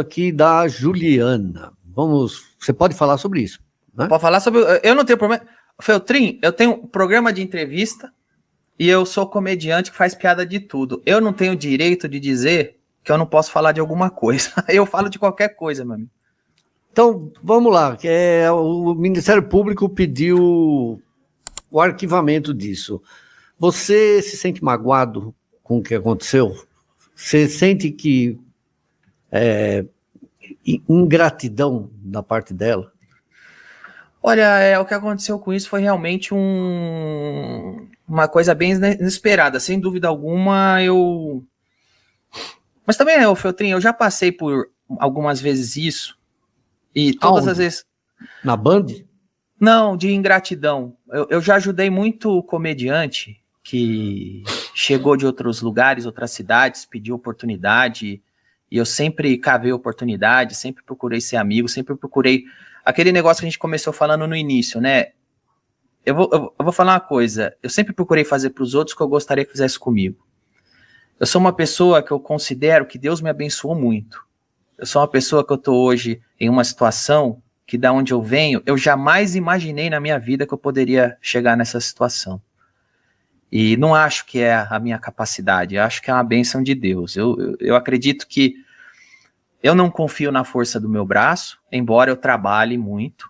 aqui da Juliana. Você pode falar sobre isso, né? Pode falar sobre... Eu não tenho problema. Feltrin, eu tenho um programa de entrevista e eu sou comediante que faz piada de tudo. Eu não tenho direito de dizer que eu não posso falar de alguma coisa. Eu falo de qualquer coisa, meu amigo. Então, vamos lá. O Ministério Público pediu o arquivamento disso. Você se sente magoado com o que aconteceu? Você sente que ingratidão da parte dela? Olha, o que aconteceu com isso foi realmente uma coisa bem inesperada. Sem dúvida alguma, Mas também, Feltrin, eu já passei por algumas vezes isso. E todas as vezes... Na Band? Não, de ingratidão. Eu já ajudei muito comediante que chegou de outros lugares, outras cidades, pediu oportunidade, e eu sempre cavei oportunidade, sempre procurei ser amigo, sempre procurei... Aquele negócio que a gente começou falando no início, né? Eu vou falar uma coisa, eu sempre procurei fazer para os outros o que eu gostaria que fizesse comigo. Eu sou uma pessoa que eu considero que Deus me abençoou muito. Eu sou uma pessoa que eu estou hoje em uma situação que da onde eu venho, eu jamais imaginei na minha vida que eu poderia chegar nessa situação. E não acho que é a minha capacidade, eu acho que é uma bênção de Deus. Eu acredito que eu não confio na força do meu braço, embora eu trabalhe muito.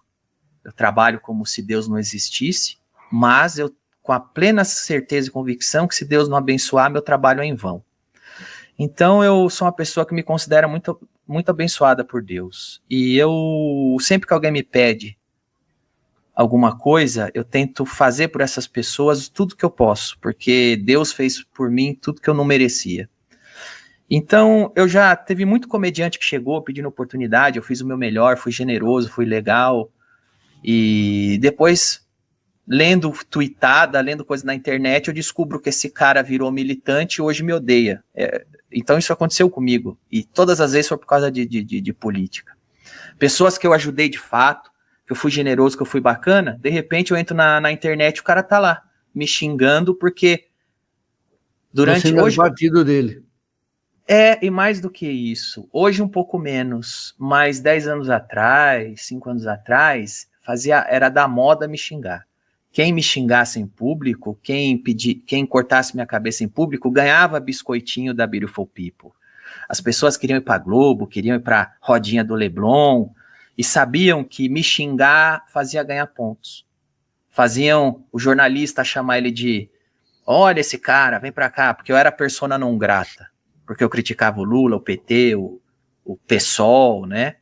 Eu trabalho como se Deus não existisse, mas eu com a plena certeza e convicção que se Deus não abençoar, meu trabalho é em vão. Então eu sou uma pessoa que me considera muito, muito abençoada por Deus. E eu, sempre que alguém me pede alguma coisa, eu tento fazer por essas pessoas tudo que eu posso, porque Deus fez por mim tudo que eu não merecia. Então, eu já teve muito comediante que chegou pedindo oportunidade, eu fiz o meu melhor, fui generoso, fui legal, e depois, lendo tweetada, lendo coisa na internet, eu descubro que esse cara virou militante e hoje me odeia. Então isso aconteceu comigo, e todas as vezes foi por causa de política. Pessoas que eu ajudei de fato, que eu fui generoso, que eu fui bacana, de repente eu entro na internet e o cara tá lá, me xingando, porque durante... Você hoje, o partido dele. E mais do que isso, hoje um pouco menos, mas 10 anos atrás, 5 anos atrás, era da moda me xingar. Quem me xingasse em público, quem cortasse minha cabeça em público, ganhava biscoitinho da Beautiful People. As pessoas queriam ir para Globo, queriam ir para rodinha do Leblon, e sabiam que me xingar fazia ganhar pontos. Faziam o jornalista chamar ele de, olha esse cara, vem para cá, porque eu era persona não grata. Porque eu criticava o Lula, o PT, o PSOL, né?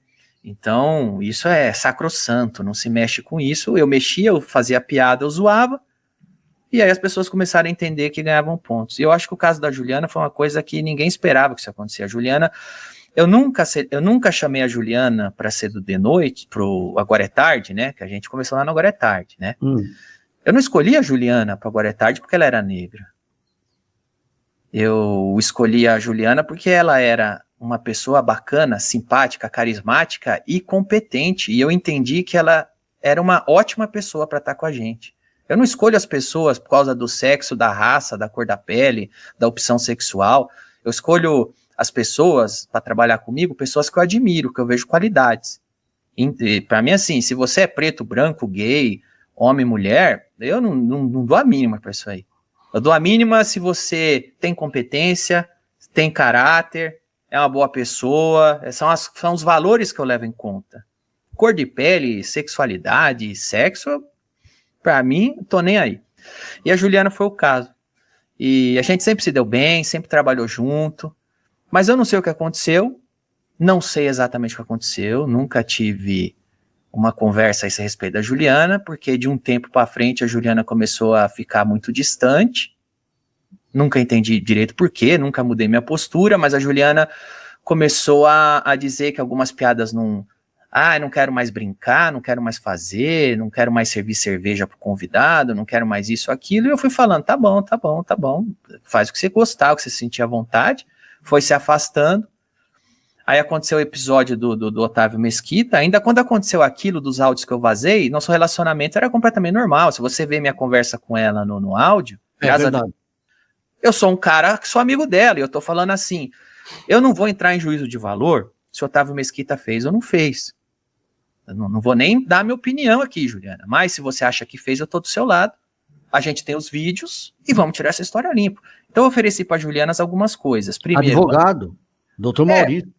Então, isso é sacrossanto, não se mexe com isso. Eu mexia, eu fazia piada, eu zoava, e aí as pessoas começaram a entender que ganhavam pontos. E eu acho que o caso da Juliana foi uma coisa que ninguém esperava que isso acontecesse. A Juliana, eu nunca chamei a Juliana para ser do De Noite, pro Agora é Tarde, né? Que a gente começou lá no Agora é Tarde, né? Eu não escolhi a Juliana para Agora é Tarde porque ela era negra. Eu escolhi a Juliana porque ela era uma pessoa bacana, simpática, carismática e competente. E eu entendi que ela era uma ótima pessoa para estar com a gente. Eu não escolho as pessoas por causa do sexo, da raça, da cor da pele, da opção sexual. Eu escolho as pessoas para trabalhar comigo, pessoas que eu admiro, que eu vejo qualidades. Para mim, assim, se você é preto, branco, gay, homem, mulher, eu não dou a mínima para isso aí. Eu dou a mínima se você tem competência, tem caráter, é uma boa pessoa, são os valores que eu levo em conta. Cor de pele, sexualidade, sexo, pra mim, tô nem aí. E a Juliana foi o caso. E a gente sempre se deu bem, sempre trabalhou junto, mas eu não sei o que aconteceu, não sei exatamente o que aconteceu, nunca tive uma conversa a esse respeito da Juliana, porque de um tempo para frente a Juliana começou a ficar muito distante, nunca entendi direito por quê, nunca mudei minha postura, mas a Juliana começou a dizer que algumas piadas não quero mais brincar, não quero mais fazer, não quero mais servir cerveja pro convidado, não quero mais isso, aquilo, e eu fui falando, tá bom, faz o que você gostar, o que você sentir à vontade, foi se afastando. Aí aconteceu o episódio do Otávio Mesquita, ainda quando aconteceu aquilo dos áudios que eu vazei, nosso relacionamento era completamente normal. Se você vê minha conversa com ela no áudio, eu sou um cara que sou amigo dela, e eu tô falando assim, eu não vou entrar em juízo de valor se o Otávio Mesquita fez ou não fez. Eu não vou nem dar minha opinião aqui, Juliana, mas se você acha que fez, eu tô do seu lado. A gente tem os vídeos e vamos tirar essa história limpa. Então eu ofereci para Juliana algumas coisas. Primeiro, advogado, doutor Maurício.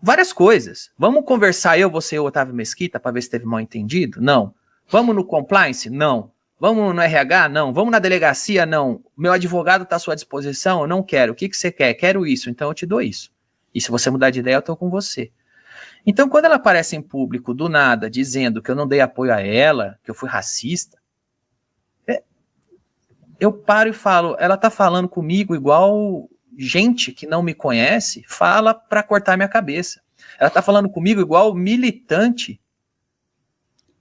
Várias coisas. Vamos conversar você e o Otávio Mesquita para ver se teve mal entendido? Não. Vamos no compliance? Não. Vamos no RH? Não. Vamos na delegacia? Não. Meu advogado está à sua disposição? Eu não quero. O que você quer? Quero isso, então eu te dou isso. E se você mudar de ideia, eu estou com você. Então, quando ela aparece em público, do nada, dizendo que eu não dei apoio a ela, que eu fui racista, eu paro e falo, ela está falando comigo igual gente que não me conhece fala para cortar minha cabeça. Ela está falando comigo igual militante.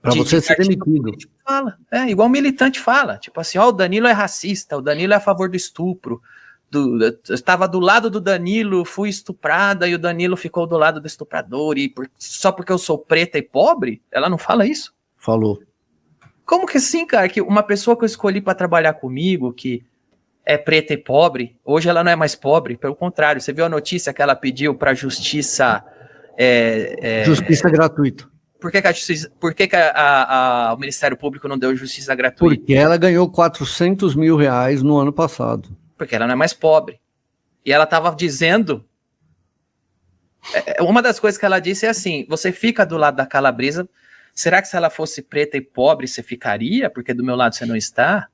Para você ser demitido. Fala, igual militante fala. Tipo assim, o Danilo é racista, o Danilo é a favor do estupro. Eu estava do lado do Danilo, fui estuprada e o Danilo ficou do lado do estuprador. E só porque eu sou preta e pobre, ela não fala isso? Falou. Como que assim, cara? Que uma pessoa que eu escolhi para trabalhar comigo, que é preta e pobre, hoje ela não é mais pobre, pelo contrário. Você viu a notícia que ela pediu para a justiça... justiça gratuita. Por que o Ministério Público não deu justiça gratuita? Porque ela ganhou 400 mil reais no ano passado. Porque ela não é mais pobre. E ela estava dizendo... Uma das coisas que ela disse é assim, você fica do lado da Calabresa, será que se ela fosse preta e pobre você ficaria? Porque do meu lado você não está?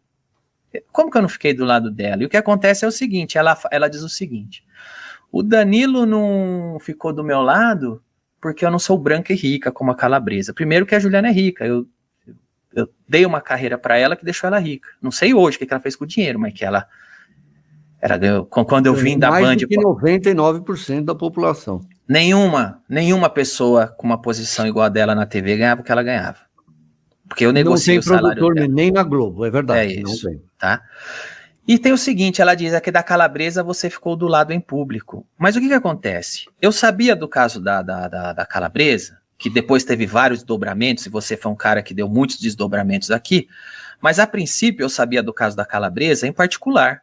Como que eu não fiquei do lado dela? E o que acontece é o seguinte, ela diz o seguinte, o Danilo não ficou do meu lado porque eu não sou branca e rica como a Calabresa. Primeiro que a Juliana é rica, eu dei uma carreira para ela que deixou ela rica. Não sei hoje o que ela fez com o dinheiro, mas que ela quando eu vim da Band... Mais do que 99% da população. Nenhuma pessoa com uma posição igual a dela na TV ganhava o que ela ganhava. Porque eu negocio o salário dela. Não tem produtor nem na Globo, é verdade. É isso, não tem. Tá? E tem o seguinte, ela diz que da Calabresa você ficou do lado em público. Mas o que acontece? Eu sabia do caso da Calabresa, que depois teve vários desdobramentos, e você foi um cara que deu muitos desdobramentos aqui, mas a princípio eu sabia do caso da Calabresa em particular.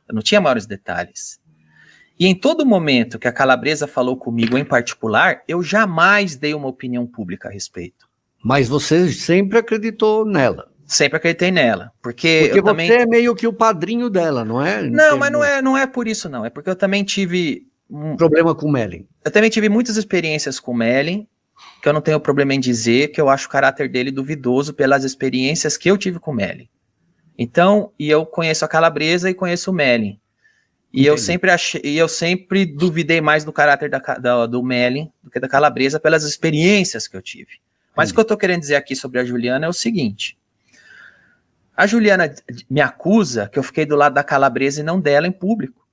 Eu não tinha maiores detalhes. E em todo momento que a Calabresa falou comigo em particular, eu jamais dei uma opinião pública a respeito. Mas você sempre acreditou nela. Sempre acreditei nela. Porque eu você também... é meio que o padrinho dela, não é? Não, mas não é por isso não. É porque eu também tive... problema com o Mellin. Eu também tive muitas experiências com o Mellin, que eu não tenho problema em dizer, que eu acho o caráter dele duvidoso pelas experiências que eu tive com o Mellin. Então, e eu conheço a Calabresa e conheço o Mellin. E eu sempre duvidei mais do caráter do Mellin do que da Calabresa pelas experiências que eu tive. Mas o que eu tô querendo dizer aqui sobre a Juliana é o seguinte. A Juliana me acusa que eu fiquei do lado da Calabresa e não dela em público.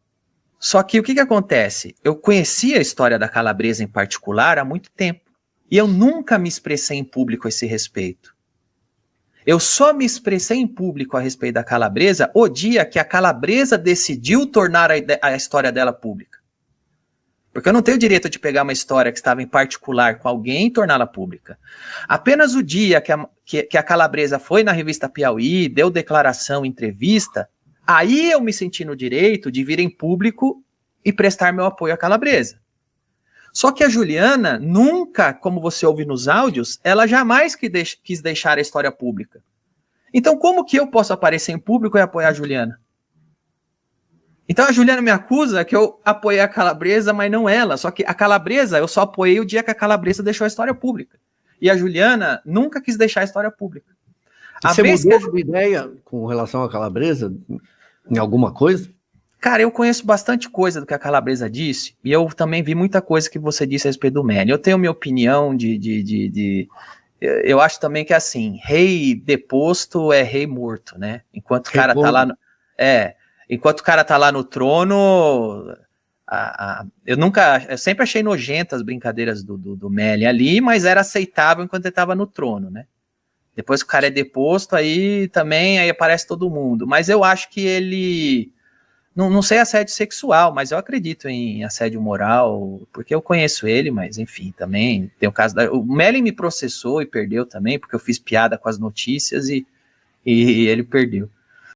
Só que o que acontece? Eu conhecia a história da Calabresa em particular há muito tempo. E eu nunca me expressei em público a esse respeito. Eu só me expressei em público a respeito da Calabresa o dia que a Calabresa decidiu tornar a história dela pública. Porque eu não tenho o direito de pegar uma história que estava em particular com alguém e torná-la pública. Apenas o dia que a Calabresa foi na revista Piauí, deu declaração, entrevista, aí eu me senti no direito de vir em público e prestar meu apoio à Calabresa. Só que a Juliana nunca, como você ouve nos áudios, ela jamais quis deixar a história pública. Então como que eu posso aparecer em público e apoiar a Juliana? Então a Juliana me acusa que eu apoiei a Calabresa, mas não ela. Só que a Calabresa eu só apoiei o dia que a Calabresa deixou a história pública. E a Juliana nunca quis deixar a história pública. Você mudou de ideia com relação à Calabresa em alguma coisa? Cara, eu conheço bastante coisa do que a Calabresa disse, e eu também vi muita coisa que você disse a respeito do Mellin. Eu tenho minha opinião eu acho também que é assim, rei deposto é rei morto, né? Enquanto o cara tá lá no... enquanto o cara tá lá no trono... Eu sempre achei nojenta as brincadeiras do Mellin ali, mas era aceitável enquanto ele tava no trono, né? Depois que o cara é deposto, aí aparece todo mundo. Mas eu acho que ele... Não sei assédio sexual, mas eu acredito em assédio moral, porque eu conheço ele, mas enfim, também tem o caso o Mellin me processou e perdeu também, porque eu fiz piada com as notícias e ele perdeu.